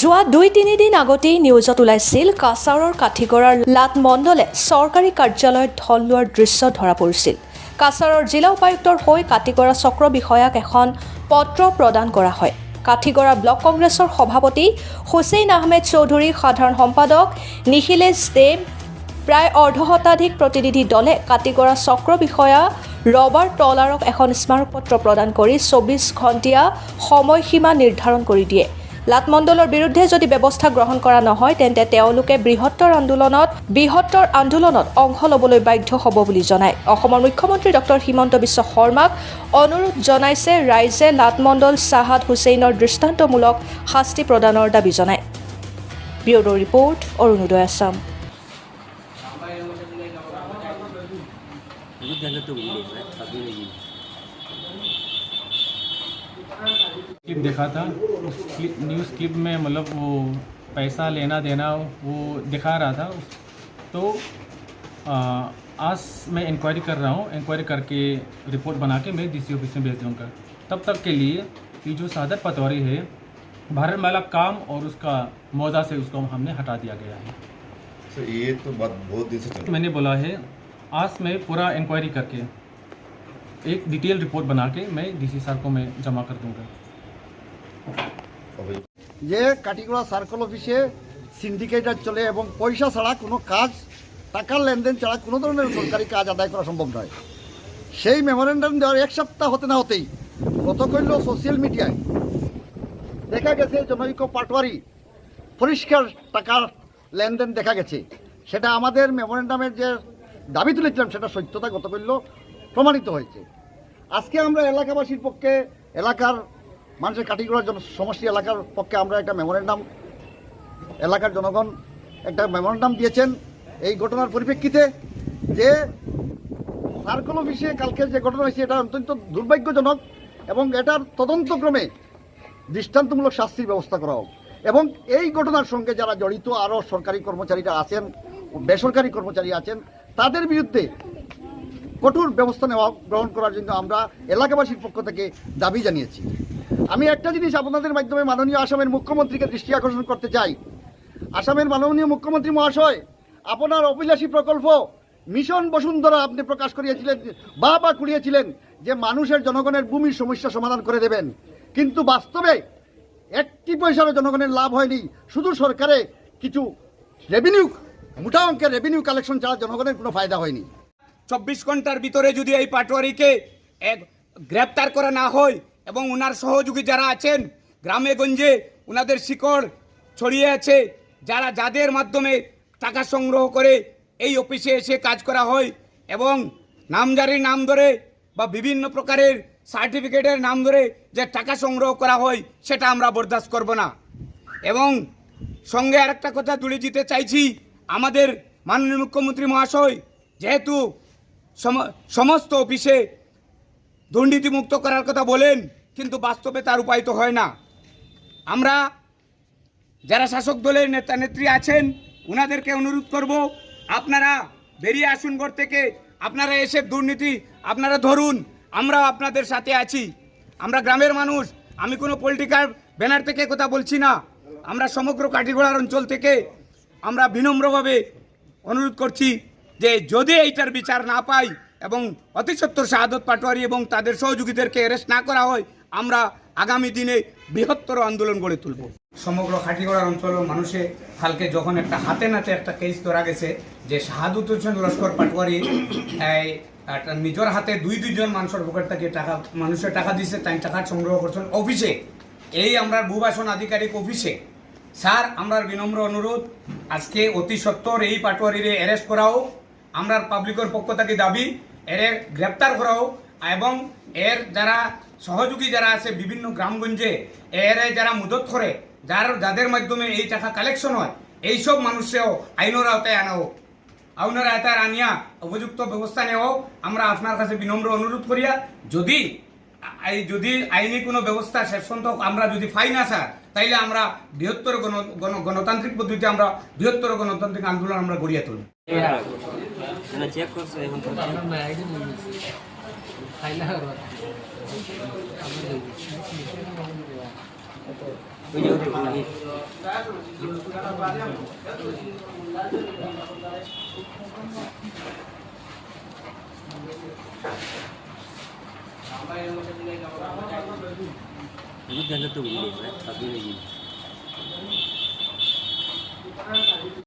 যোৱা 2-3 দিন আগতেই নিউজত ওলাইছিল কাছাৰৰ কাঠিগড়াৰ লাট মণ্ডলে চৰকাৰী কাৰ্যালয়ত ধন লোৱাৰ দৃশ্য ধৰা পৰিছিল। কাছাৰৰ জিলা উপায়ুক্তৰ হৈ কাঠিগড়া চক্ৰ বিষয়াক এখন পত্ৰ প্ৰদান কৰা হয়। কাঠিগড়া ব্লক কংগ্ৰেছৰ সভাপতি হুছেইন আহমেদ চৌধুৰী, সাধাৰণ সম্পাদক নিখিলেশ দেৱ, প্ৰায় অৰ্ধশতাধিক প্ৰতিনিধি দলে কাঠিগড়া চক্ৰ বিষয়া ৰবাৰ্ট টলাৰক এখন স্মাৰকপত্ৰ প্ৰদান কৰি 24 ঘণ্টীয়া সময়সীমা নিৰ্ধাৰণ কৰি দিয়ে। লাট মণ্ডলৰ বিৰুদ্ধে যদি ব্যৱস্থা গ্ৰহণ কৰা নহয় তেন্তে তেওঁলোকে বৃহত্তৰ আন্দোলনত অংশ ল'বলৈ বাধ্য হ'ব বুলি জনায়। অসমৰ মুখ্যমন্ত্ৰী ডক্টৰ হিমন্ত বিশ্ব শৰ্মাক অনুৰোধ জনাইছে ৰাইজে লাট মণ্ডল চাহাদ হুছেইনৰ দৃষ্টান্তমূলক শাস্তি প্ৰদানৰ দাবী জনায়। ব্যুৰো ৰিপৰ্ট, অৰুণোদয় আছাম। क्लिप देखा था, उस न्यूज़ क्लिप में मतलब वो पैसा लेना देना वो दिखा रहा था। तो आज मैं इंक्वायरी कर रहा हूँ, इंक्वायरी करके रिपोर्ट बना के मैं डीसी ऑफिस में भेज दूँगा। तब तक के लिए ये जो सादत पटवारी है, भारतमाला काम और उसका मौजा से उसको हमने हटा दिया गया है। सर ये तो बात बहुत दिन से चल मैंने बोला है आज मैं पूरा इंक्वायरी करके एक डिटेल रिपोर्ट बना के मैं डीसी सर को मैं जमा कर दूँगा। যে কাঠিগড়া সার্কেল অফিসে সিন্ডিকেটার চলে এবং পয়সা ছাড়া কোনো কাজ, টাকার লেনদেন ছাড়া কোনো ধরনের সরকারি কাজ আদায় করা সম্ভব নয়। সেই মেমোরেন্ডাম দেওয়ার এক সপ্তাহ হতে না হতেই গতকাল সোশ্যাল মিডিয়ায় দেখা গেছে জনৈক পাটওয়ারি পরিষ্কার টাকার লেনদেন দেখা গেছে। সেটা আমাদের মেমোরেন্ডামের যে দাবি তুলেছিলাম সেটা সত্যতা গতকাল প্রমাণিত হয়েছে। আজকে আমরা এলাকাবাসীর পক্ষে, এলাকার মানুষের কাঠিগড়া সমষ্টি এলাকার পক্ষে আমরা একটা মেমোরেন্ডাম, এলাকার জনগণ একটা মেমোরেন্ডাম দিয়েছেন এই ঘটনার পরিপ্রেক্ষিতে যে সার্কেল অফিসে কালকে যে ঘটনা হয়েছে এটা অত্যন্ত দুর্ভাগ্যজনক এবং এটার তদন্তক্রমে দৃষ্টান্তমূলক শাস্তির ব্যবস্থা করা হোক এবং এই ঘটনার সঙ্গে যারা জড়িত আরও সরকারি কর্মচারীরা আছেন, বেসরকারি কর্মচারী আছেন, তাদের বিরুদ্ধে কঠোর ব্যবস্থা গ্রহণ করার জন্য আমরা এলাকাবাসীর পক্ষ থেকে দাবি জানিয়েছি। আমি একটা জিনিস আপনাদের মাধ্যমে মাননীয় আসামের মুখ্যমন্ত্রীকে দৃষ্টি আকর্ষণ করতে চাই। আসামের মাননীয় মুখ্যমন্ত্রী মহাশয়, আপনার অভিলাষী প্রকল্প মিশন বসুন্ধরা আপনি প্রকাশ করিয়েছিলেন বা কুড়িয়েছিলেন যে মানুষের জনগণের ভূমির সমস্যা সমাধান করে দেবেন, কিন্তু বাস্তবে একটি পয়সারও জনগণের লাভ হয়নি। শুধু সরকারে কিছু রেভিনিউ, মোটা অঙ্কের রেভিনিউ কালেকশন ছাড়া জনগণের কোনো ফায়দা হয়নি। 24 ঘন্টার ভিতরে যদি এই পাটওয়ারিকে গ্রেপ্তার করা না হয় এবং ওনার সহযোগী যারা আছেন গ্রামে গঞ্জে ওনাদের শিকড় ছড়িয়ে আছে, যাদের মাধ্যমে টাকা সংগ্রহ করে এই অফিসে এসে কাজ করা হয় এবং নামজারির নাম ধরে বা বিভিন্ন প্রকারের সার্টিফিকেটের নাম ধরে যে টাকা সংগ্রহ করা হয় সেটা আমরা বরদাস্ত করব না। এবং সঙ্গে আরেকটা কথা তুলে দিতে চাইছি, আমাদের মাননীয় মুখ্যমন্ত্রী মহাশয় যেহেতু সমস্ত অফিসে দুর্নীতিমুক্ত করার কথা বলেন, কিন্তু বাস্তবে তার উপায় তো হয় না। আমরা যারা শাসক দলের নেতা নেত্রী আছেন ওনাদেরকে অনুরোধ করব, আপনারা বেরিয়ে আসুন ঘর থেকে, আপনারা এসে দুর্নীতি আপনারা ধরুন, আমরা আপনাদের সাথে আছি। আমরা গ্রামের মানুষ, আমি কোনো পলিটিক্যাল ব্যানার থেকে কথা বলছি না, আমরা সমগ্র কাঠিগড়ার অঞ্চল থেকে আমরা বিনম্রভাবে অনুরোধ করছি যে যদি এইটার বিচার না পাই এবং অতি সত্বর শাহাদত পাটওয়ারি এবং তাদের সহযোগীদেরকে অ্যারেস্ট না করা হয়, আমরা আগামী দিনে বৃহত্তর আন্দোলন গড়ে তুলব। সমগ্র কাঠিগড়ার অঞ্চলের মানুষে কালকে যখন একটা হাতে নাতে একটা কেস ধরা গেছে যে শাহাদত হোসেন লস্কর পাটওয়ারি নিজের হাতে দুইজন মানুষের পকেট থেকে মানুষের টাকা দিচ্ছে, তাই টাকা সংগ্রহ করছেন অফিসে, এই আমরা ভূবাসন আধিকারিক অফিসে। স্যার, আমরা বিনম্র অনুরোধ আজকে অতি সত্বর এই পাটওয়ারিরে অ্যারেস্ট করাও, আমরা পাবলিকের পক্ষ থেকে দাবি এর গ্রেপ্তার করাও এবং এর যারা সহযোগী যারা আছে বিভিন্ন গ্রামগঞ্জে এর যারা মদত করে, যাদের মাধ্যমে এই টাকা কালেকশন হয়, এইসব মানুষেও আইনের আওতায় আনা হোক, আইনের আওতায় আনিয়া উপযুক্ত ব্যবস্থা নেওয়া হোক। আমরা আপনার কাছে বিনম্র অনুরোধ করিয়া যদি আইনি কোনো ব্যবস্থা শেষ পর্যন্ত আমরা যদি পাই না স্যার, তাইলে আমরা বৃহত্তর গণতান্ত্রিক পদ্ধতিতে আমরা বৃহত্তর গণতান্ত্রিক আন্দোলন আমরা গড়িয়ে তুলব। Ini jangan tuh ini, tapi lagi.